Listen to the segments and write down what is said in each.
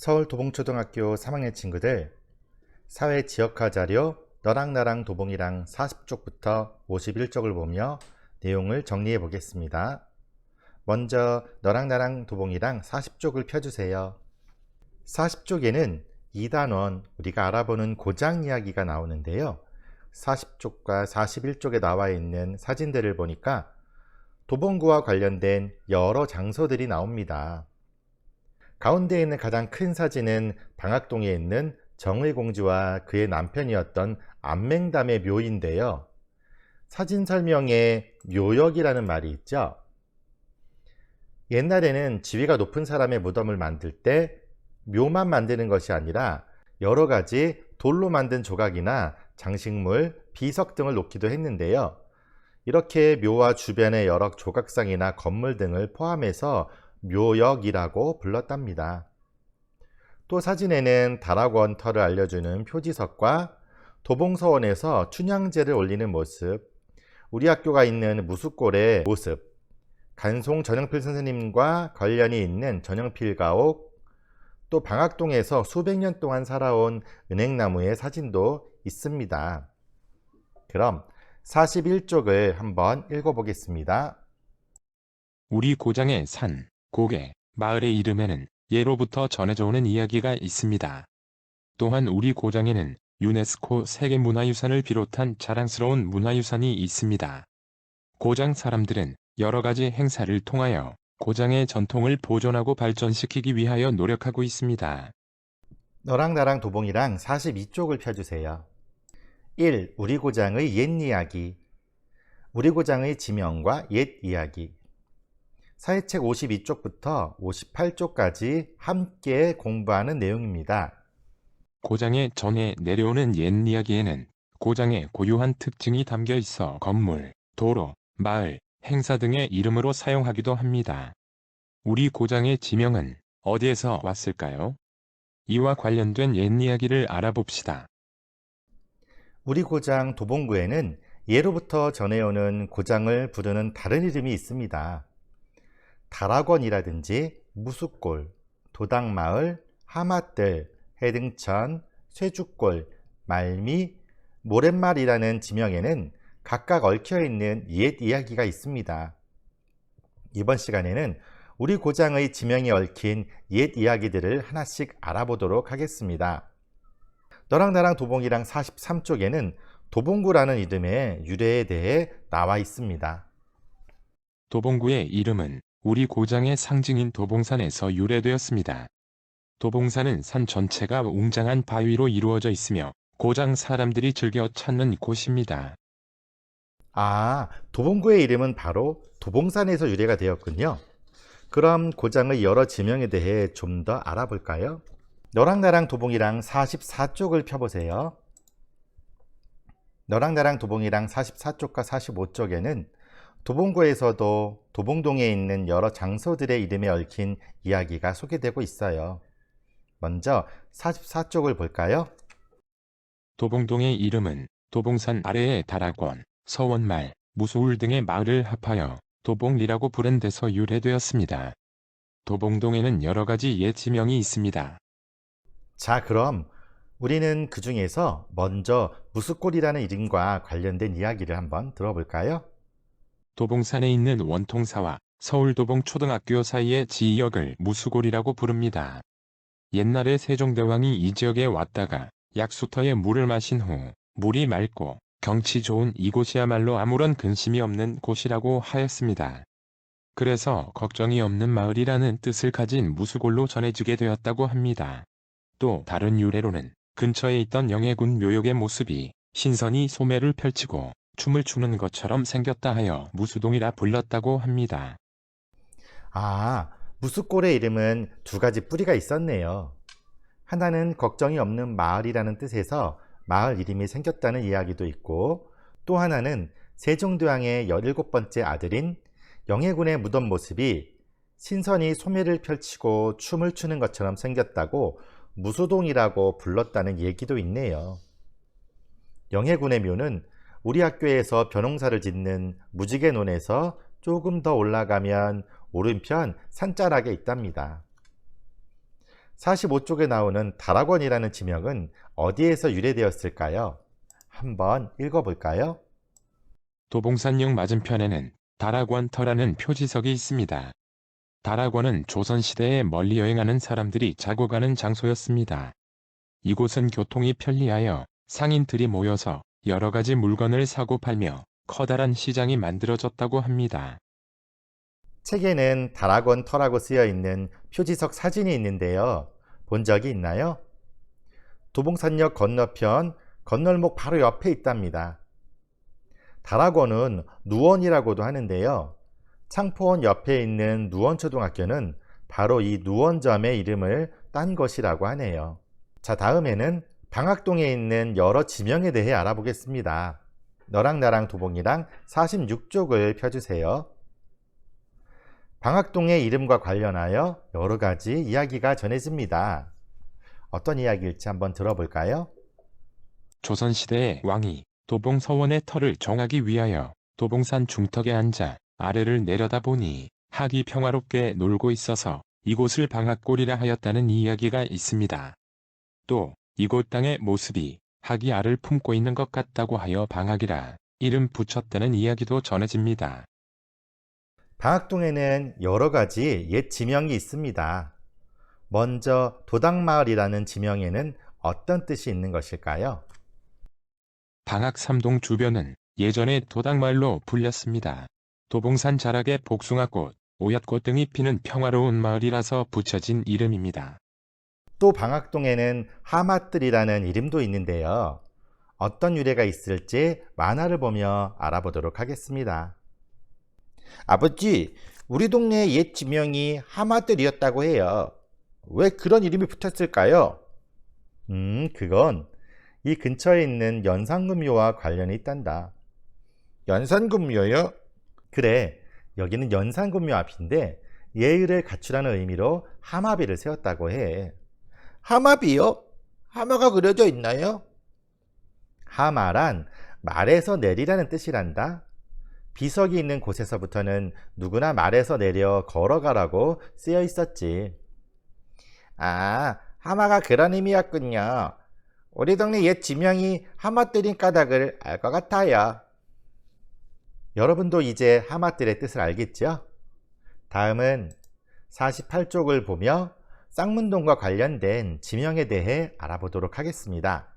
서울 도봉초등학교 3학년 친구들, 사회 지역화 자료 너랑 나랑 도봉이랑 40쪽부터 51쪽을 보며 내용을 정리해 보겠습니다. 먼저 너랑 나랑 도봉이랑 40쪽을 펴주세요. 40쪽에는 2단원 우리가 알아보는 고장 이야기가 나오는데요. 40쪽과 41쪽에 나와 있는 사진들을 보니까 도봉구와 관련된 여러 장소들이 나옵니다. 가운데 있는 가장 큰 사진은 방학동에 있는 정의공주와 그의 남편이었던 안맹담의 묘인데요. 사진 설명에 묘역이라는 말이 있죠. 옛날에는 지위가 높은 사람의 무덤을 만들 때 묘만 만드는 것이 아니라 여러 가지 돌로 만든 조각이나 장식물, 비석 등을 놓기도 했는데요. 이렇게 묘와 주변의 여러 조각상이나 건물 등을 포함해서 묘역이라고 불렀답니다. 또 사진에는 다락원 터를 알려주는 표지석과 도봉서원에서 춘향제를 올리는 모습, 우리 학교가 있는 무숫골의 모습, 간송 전영필 선생님과 관련이 있는 전영필 가옥, 또 방학동에서 수백 년 동안 살아온 은행나무의 사진도 있습니다. 그럼 41쪽을 한번 읽어보겠습니다. 우리 고장의 산, 고개, 마을의 이름에는 예로부터 전해져 오는 이야기가 있습니다. 또한 우리 고장에는 유네스코 세계문화유산을 비롯한 자랑스러운 문화유산이 있습니다. 고장 사람들은 여러 가지 행사를 통하여 고장의 전통을 보존하고 발전시키기 위하여 노력하고 있습니다. 너랑 나랑 도봉이랑 42쪽을 펴주세요. 1. 우리 고장의 옛 이야기. 우리 고장의 지명과 옛 이야기. 사회책 52쪽부터 58쪽까지 함께 공부하는 내용입니다. 고장의 전해 내려오는 옛 이야기에는 고장의 고유한 특징이 담겨 있어 건물, 도로, 마을, 행사 등의 이름으로 사용하기도 합니다. 우리 고장의 지명은 어디에서 왔을까요? 이와 관련된 옛 이야기를 알아봅시다. 우리 고장 도봉구에는 예로부터 전해오는 고장을 부르는 다른 이름이 있습니다. 다락원이라든지 무숫골, 도당마을, 하마뜰, 해등천, 쇠죽골, 말미, 모랫말이라는 지명에는 각각 얽혀있는 옛 이야기가 있습니다. 이번 시간에는 우리 고장의 지명이 얽힌 옛 이야기들을 하나씩 알아보도록 하겠습니다. 너랑 나랑 도봉이랑 43쪽에는 도봉구라는 이름의 유래에 대해 나와 있습니다. 도봉구의 이름은 우리 고장의 상징인 도봉산에서 유래되었습니다. 도봉산은 산 전체가 웅장한 바위로 이루어져 있으며 고장 사람들이 즐겨 찾는 곳입니다. 도봉구의 이름은 바로 도봉산에서 유래가 되었군요. 그럼 고장의 여러 지명에 대해 좀 더 알아볼까요? 너랑 나랑 도봉이랑 44쪽을 펴보세요. 너랑 나랑 도봉이랑 44쪽과 45쪽에는 도봉구에서도 도봉동에 있는 여러 장소들의 이름에 얽힌 이야기가 소개되고 있어요. 먼저 44쪽을 볼까요? 도봉동의 이름은 도봉산 아래의 다락원, 서원말, 무소울 등의 마을을 합하여 도봉리라고 부른 데서 유래되었습니다. 도봉동에는 여러 가지 옛 지명이 있습니다. 자, 그럼 우리는 그 중에서 먼저 무숫골이라는 이름과 관련된 이야기를 한번 들어볼까요? 도봉산에 있는 원통사와 서울도봉초등학교 사이의 지역을 무수골이라고 부릅니다. 옛날에 세종대왕이 이 지역에 왔다가 약수터에 물을 마신 후 물이 맑고 경치 좋은 이곳이야말로 아무런 근심이 없는 곳이라고 하였습니다. 그래서 걱정이 없는 마을이라는 뜻을 가진 무수골로 전해지게 되었다고 합니다. 또 다른 유래로는 근처에 있던 영해군 묘역의 모습이 신선히 소매를 펼치고 춤을 추는 것처럼 생겼다 하여 무수동이라 불렀다고 합니다. 무숫골의 이름은 두 가지 뿌리가 있었네요. 하나는 걱정이 없는 마을이라는 뜻에서 마을 이름이 생겼다는 이야기도 있고, 또 하나는 세종대왕의 17번째 아들인 영해군의 무덤 모습이 신선히 소매를 펼치고 춤을 추는 것처럼 생겼다고 무수동이라고 불렀다는 얘기도 있네요. 영해군의 묘는 우리 학교에서 벼농사를 짓는 무지개논에서 조금 더 올라가면 오른편 산자락에 있답니다. 45쪽에 나오는 다락원이라는 지명은 어디에서 유래되었을까요? 한번 읽어볼까요? 도봉산역 맞은편에는 다락원터라는 표지석이 있습니다. 다락원은 조선시대에 멀리 여행하는 사람들이 자고 가는 장소였습니다. 이곳은 교통이 편리하여 상인들이 모여서 여러 가지 물건을 사고 팔며 커다란 시장이 만들어졌다고 합니다. 책에는 다락원 터라고 쓰여 있는 표지석 사진이 있는데요. 본 적이 있나요? 도봉산역 건너편 건널목 바로 옆에 있답니다. 다락원은 누원이라고도 하는데요. 창포원 옆에 있는 누원초등학교는 바로 이 누원점의 이름을 딴 것이라고 하네요. 자, 다음에는 방학동에 있는 여러 지명에 대해 알아보겠습니다. 너랑 나랑 도봉이랑 46쪽을 펴주세요. 방학동의 이름과 관련하여 여러 가지 이야기가 전해집니다. 어떤 이야기일지 한번 들어볼까요? 조선시대의 왕이 도봉서원의 터를 정하기 위하여 도봉산 중턱에 앉아 아래를 내려다보니 학이 평화롭게 놀고 있어서 이곳을 방학골이라 하였다는 이야기가 있습니다. 또 이곳 땅의 모습이 학이 알을 품고 있는 것 같다고 하여 방학이라 이름 붙였다는 이야기도 전해집니다. 방학동에는 여러 가지 옛 지명이 있습니다. 먼저 도당마을이라는 지명에는 어떤 뜻이 있는 것일까요? 방학 3동 주변은 예전에 도당마을로 불렸습니다. 도봉산 자락에 복숭아꽃, 오얏꽃 등이 피는 평화로운 마을이라서 붙여진 이름입니다. 또 방학동에는 하마뜰이라는 이름도 있는데요. 어떤 유래가 있을지 만화를 보며 알아보도록 하겠습니다. 아버지, 우리 동네 옛 지명이 하마뜰이었다고 해요. 왜 그런 이름이 붙었을까요? 그건 이 근처에 있는 연산금묘와 관련이 있단다. 연산금묘요? 그래, 여기는 연산금묘 앞인데 예의를 갖추라는 의미로 하마비를 세웠다고 해. 하마비요? 하마가 그려져 있나요? 하마란 말에서 내리라는 뜻이란다. 비석이 있는 곳에서부터는 누구나 말에서 내려 걸어가라고 쓰여 있었지. 아, 하마가 그런 의미였군요. 우리 동네 옛 지명이 하마뜰인 까닭을 알 것 같아요. 여러분도 이제 하마뜰의 뜻을 알겠죠? 다음은 48쪽을 보며 쌍문동과 관련된 지명에 대해 알아보도록 하겠습니다.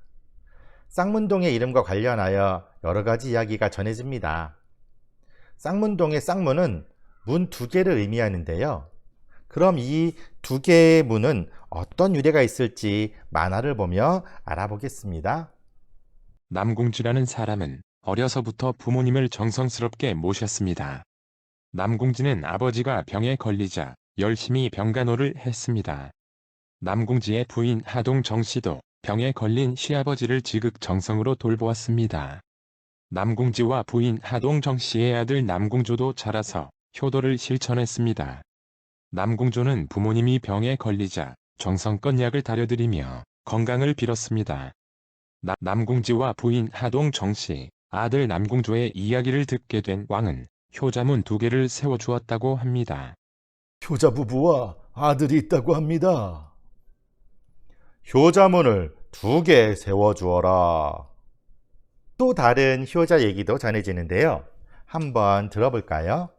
쌍문동의 이름과 관련하여 여러 가지 이야기가 전해집니다. 쌍문동의 쌍문은 문 2개를 의미하는데요. 그럼 이 2개의 문은 어떤 유래가 있을지 만화를 보며 알아보겠습니다. 남궁지라는 사람은 어려서부터 부모님을 정성스럽게 모셨습니다. 남궁지는 아버지가 병에 걸리자 열심히 병간호를 했습니다. 남궁지의 부인 하동 정씨도 병에 걸린 시아버지를 지극정성으로 돌보았습니다. 남궁지와 부인 하동 정씨의 아들 남궁조도 자라서 효도를 실천했습니다. 남궁조는 부모님이 병에 걸리자 정성껏 약을 다려드리며 건강을 빌었습니다. 남궁지와 부인 하동 정씨, 아들 남궁조의 이야기를 듣게 된 왕은 효자문 2개를 세워주었다고 합니다. 효자 부부와 아들이 있다고 합니다. 효자문을 2개 세워주어라. 또 다른 효자 얘기도 전해지는데요. 한번 들어볼까요?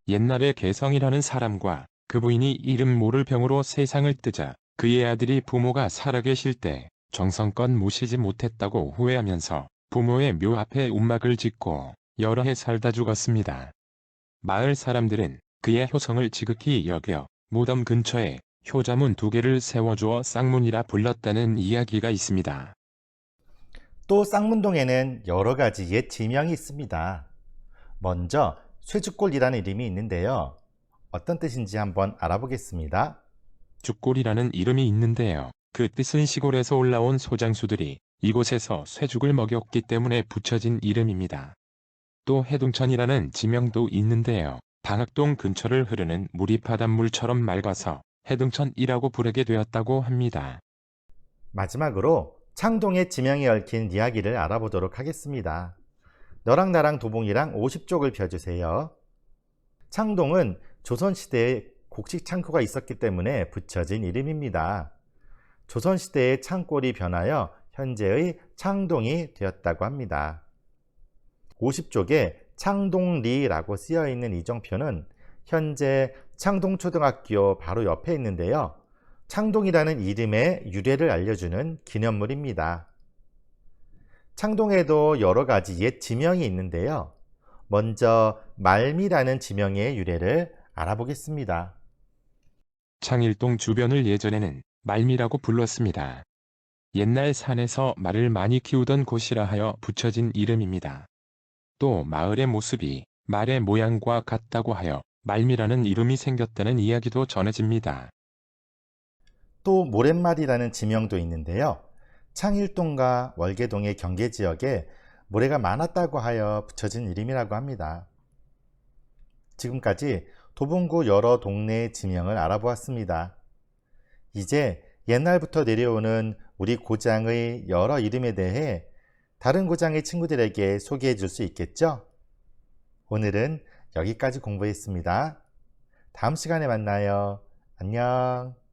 옛날에 개성이라는 사람과 그 부인이 이름 모를 병으로 세상을 뜨자 그의 아들이 부모가 살아계실 때 정성껏 모시지 못했다고 후회하면서 부모의 묘 앞에 움막을 짓고 여러 해 살다 죽었습니다. 마을 사람들은 그의 효성을 지극히 여겨 무덤 근처에 효자문 2개를 세워주어 쌍문이라 불렀다는 이야기가 있습니다. 또 쌍문동에는 여러 가지 옛 지명이 있습니다. 먼저 쇠죽골이라는 이름이 있는데요. 어떤 뜻인지 한번 알아보겠습니다. 죽골이라는 이름이 있는데요. 그 뜻은 시골에서 올라온 소장수들이 이곳에서 쇠죽을 먹였기 때문에 붙여진 이름입니다. 또 해둥천이라는 지명도 있는데요. 방학동 근처를 흐르는 물이 바닷물처럼 맑아서 해둥천이라고 부르게 되었다고 합니다. 마지막으로 창동의 지명이 얽힌 이야기를 알아보도록 하겠습니다. 너랑 나랑 도봉이랑 50쪽을 펴주세요. 창동은 조선시대의 곡식 창고가 있었기 때문에 붙여진 이름입니다. 조선시대의 창골이 변하여 현재의 창동이 되었다고 합니다. 50쪽에 창동리라고 쓰여 있는 이정표는 현재 창동초등학교 바로 옆에 있는데요. 창동이라는 이름의 유래를 알려주는 기념물입니다. 창동에도 여러 가지 옛 지명이 있는데요. 먼저 말미라는 지명의 유래를 알아보겠습니다. 창일동 주변을 예전에는 말미라고 불렀습니다. 옛날 산에서 말을 많이 키우던 곳이라 하여 붙여진 이름입니다. 또 마을의 모습이 말의 모양과 같다고 하여 말미라는 이름이 생겼다는 이야기도 전해집니다. 또 모랫말이라는 지명도 있는데요. 창일동과 월계동의 경계 지역에 모래가 많았다고 하여 붙여진 이름이라고 합니다. 지금까지 도봉구 여러 동네의 지명을 알아보았습니다. 이제 옛날부터 내려오는 우리 고장의 여러 이름에 대해 다른 고장의 친구들에게 소개해 줄 수 있겠죠? 오늘은 여기까지 공부했습니다. 다음 시간에 만나요. 안녕.